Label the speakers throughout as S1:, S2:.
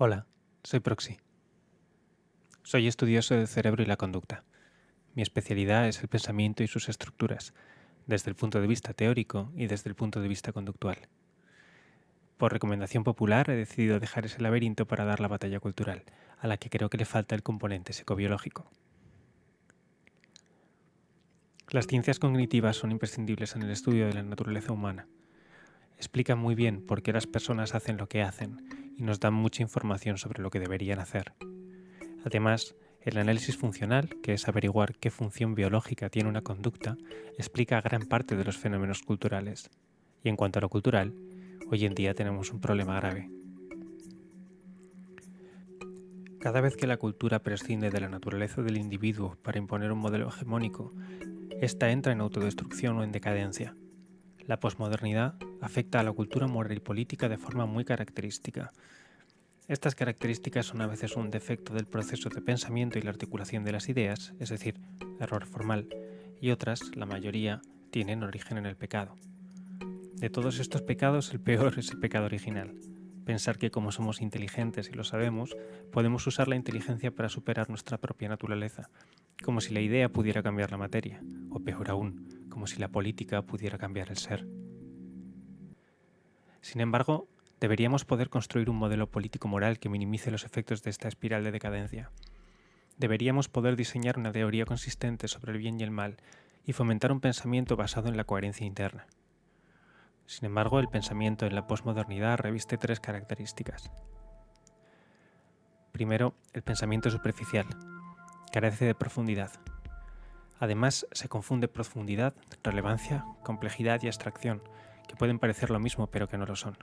S1: Hola, soy Proxy. Soy estudioso del cerebro y la conducta. Mi especialidad es el pensamiento y sus estructuras, desde el punto de vista teórico y desde el punto de vista conductual. Por recomendación popular he decidido dejar ese laberinto para dar la batalla cultural, a la que creo que le falta el componente psicobiológico. Las ciencias cognitivas son imprescindibles en el estudio de la naturaleza humana. Explican muy bien por qué las personas hacen lo que hacen y nos dan mucha información sobre lo que deberían hacer. Además, el análisis funcional, que es averiguar qué función biológica tiene una conducta, explica gran parte de los fenómenos culturales. Y en cuanto a lo cultural, hoy en día tenemos un problema grave. Cada vez que la cultura prescinde de la naturaleza del individuo para imponer un modelo hegemónico, ésta entra en autodestrucción o en decadencia. La posmodernidad afecta a la cultura moral y política de forma muy característica. Estas características son a veces un defecto del proceso de pensamiento y la articulación de las ideas, es decir, error formal, y otras, la mayoría, tienen origen en el pecado. De todos estos pecados, el peor es el pecado original. Pensar que como somos inteligentes y lo sabemos, podemos usar la inteligencia para superar nuestra propia naturaleza, como si la idea pudiera cambiar la materia, o peor aún, como si la política pudiera cambiar el ser. Sin embargo, deberíamos poder construir un modelo político-moral que minimice los efectos de esta espiral de decadencia. Deberíamos poder diseñar una teoría consistente sobre el bien y el mal y fomentar un pensamiento basado en la coherencia interna. Sin embargo, el pensamiento en la posmodernidad reviste tres características. Primero, el pensamiento superficial. Carece de profundidad. Además, se confunde profundidad, relevancia, complejidad y abstracción, que pueden parecer lo mismo pero que no lo son.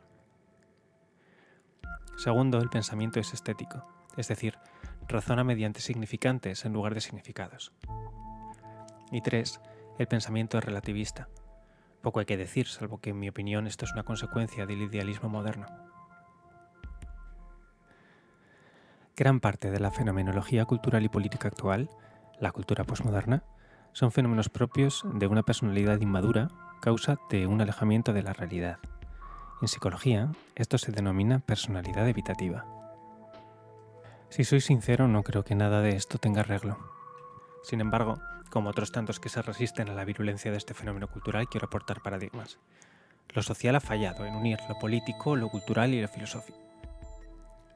S1: Segundo, el pensamiento es estético, es decir, razona mediante significantes en lugar de significados. Y tres, el pensamiento es relativista. Poco hay que decir, salvo que en mi opinión esto es una consecuencia del idealismo moderno. Gran parte de la fenomenología cultural y política actual, la cultura posmoderna, son fenómenos propios de una personalidad inmadura, causa de un alejamiento de la realidad. En psicología, esto se denomina personalidad evitativa. Si soy sincero, no creo que nada de esto tenga arreglo. Sin embargo, como otros tantos que se resisten a la virulencia de este fenómeno cultural, quiero aportar paradigmas. Lo social ha fallado en unir lo político, lo cultural y lo filosófico.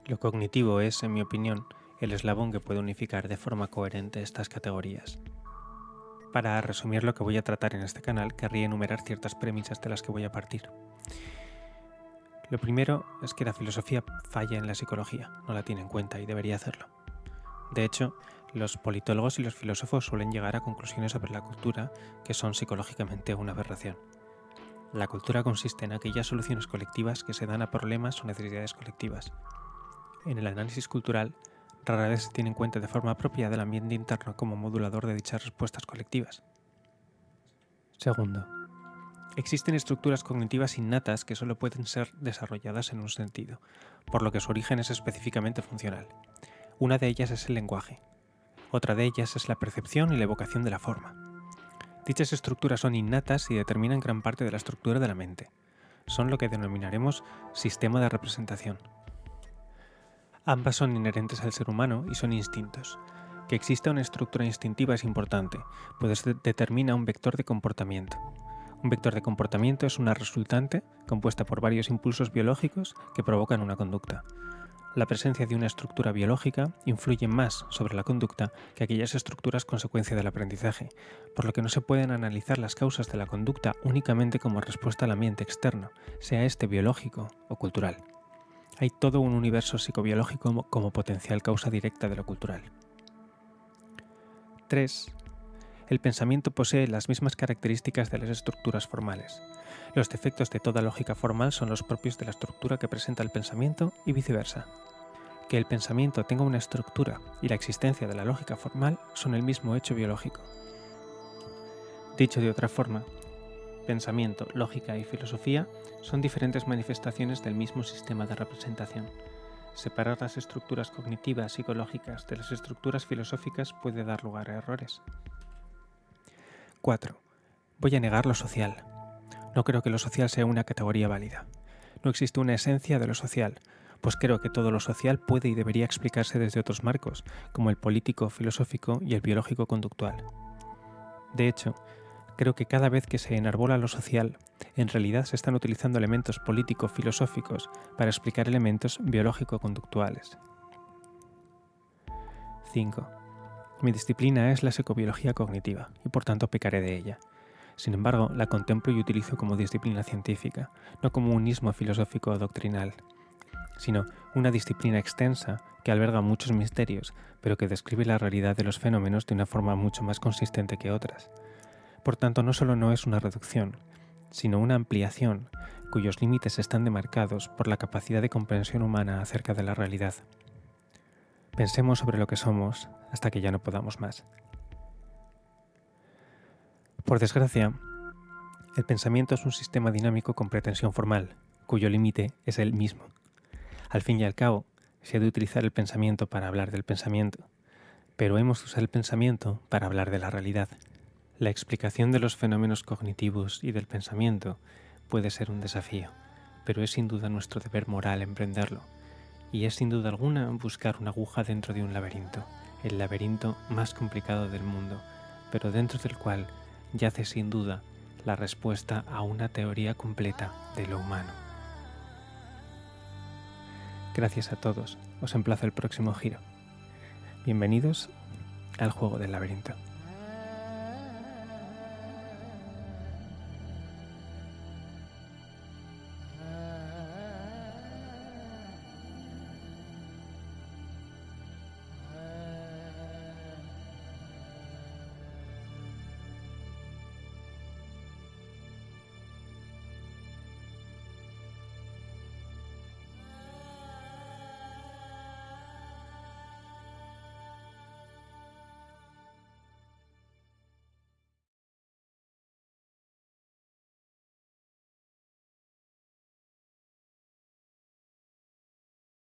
S1: Lo cognitivo es, en mi opinión, el eslabón que puede unificar de forma coherente estas categorías. Para resumir lo que voy a tratar en este canal, querría enumerar ciertas premisas de las que voy a partir. Lo primero es que la filosofía falla en la psicología, no la tiene en cuenta y debería hacerlo. De hecho, los politólogos y los filósofos suelen llegar a conclusiones sobre la cultura que son psicológicamente una aberración. La cultura consiste en aquellas soluciones colectivas que se dan a problemas o necesidades colectivas. En el análisis cultural, rara vez se tiene en cuenta de forma apropiada el ambiente interno como modulador de dichas respuestas colectivas. Segundo, existen estructuras cognitivas innatas que solo pueden ser desarrolladas en un sentido, por lo que su origen es específicamente funcional. Una de ellas es el lenguaje. Otra de ellas es la percepción y la evocación de la forma. Dichas estructuras son innatas y determinan gran parte de la estructura de la mente. Son lo que denominaremos sistema de representación. Ambas son inherentes al ser humano y son instintos. Que exista una estructura instintiva es importante, pues determina un vector de comportamiento. Un vector de comportamiento es una resultante compuesta por varios impulsos biológicos que provocan una conducta. La presencia de una estructura biológica influye más sobre la conducta que aquellas estructuras consecuencia del aprendizaje, por lo que no se pueden analizar las causas de la conducta únicamente como respuesta al ambiente externo, sea este biológico o cultural. Hay todo un universo psicobiológico como potencial causa directa de lo cultural. 3. El pensamiento posee las mismas características de las estructuras formales. Los defectos de toda lógica formal son los propios de la estructura que presenta el pensamiento y viceversa. Que el pensamiento tenga una estructura y la existencia de la lógica formal son el mismo hecho biológico. Dicho de otra forma, pensamiento, lógica y filosofía son diferentes manifestaciones del mismo sistema de representación. Separar las estructuras cognitivas psicológicas de las estructuras filosóficas puede dar lugar a errores. 4. Voy a negar lo social. No creo que lo social sea una categoría válida. No existe una esencia de lo social, pues creo que todo lo social puede y debería explicarse desde otros marcos, como el político, filosófico y el biológico conductual. De hecho, creo que cada vez que se enarbola lo social, en realidad se están utilizando elementos político-filosóficos para explicar elementos biológico-conductuales. 5. Mi disciplina es la psicobiología cognitiva, y por tanto pecaré de ella. Sin embargo, la contemplo y utilizo como disciplina científica, no como un ismo filosófico o doctrinal, sino una disciplina extensa que alberga muchos misterios, pero que describe la realidad de los fenómenos de una forma mucho más consistente que otras. Por tanto, no solo no es una reducción, sino una ampliación, cuyos límites están demarcados por la capacidad de comprensión humana acerca de la realidad. Pensemos sobre lo que somos hasta que ya no podamos más. Por desgracia, el pensamiento es un sistema dinámico con pretensión formal, cuyo límite es el mismo. Al fin y al cabo, se ha de utilizar el pensamiento para hablar del pensamiento, pero hemos de usar el pensamiento para hablar de la realidad. La explicación de los fenómenos cognitivos y del pensamiento puede ser un desafío, pero es sin duda nuestro deber moral emprenderlo, y es sin duda alguna buscar una aguja dentro de un laberinto, el laberinto más complicado del mundo, pero dentro del cual yace sin duda la respuesta a una teoría completa de lo humano. Gracias a todos, os emplazo el próximo giro. Bienvenidos al juego del laberinto.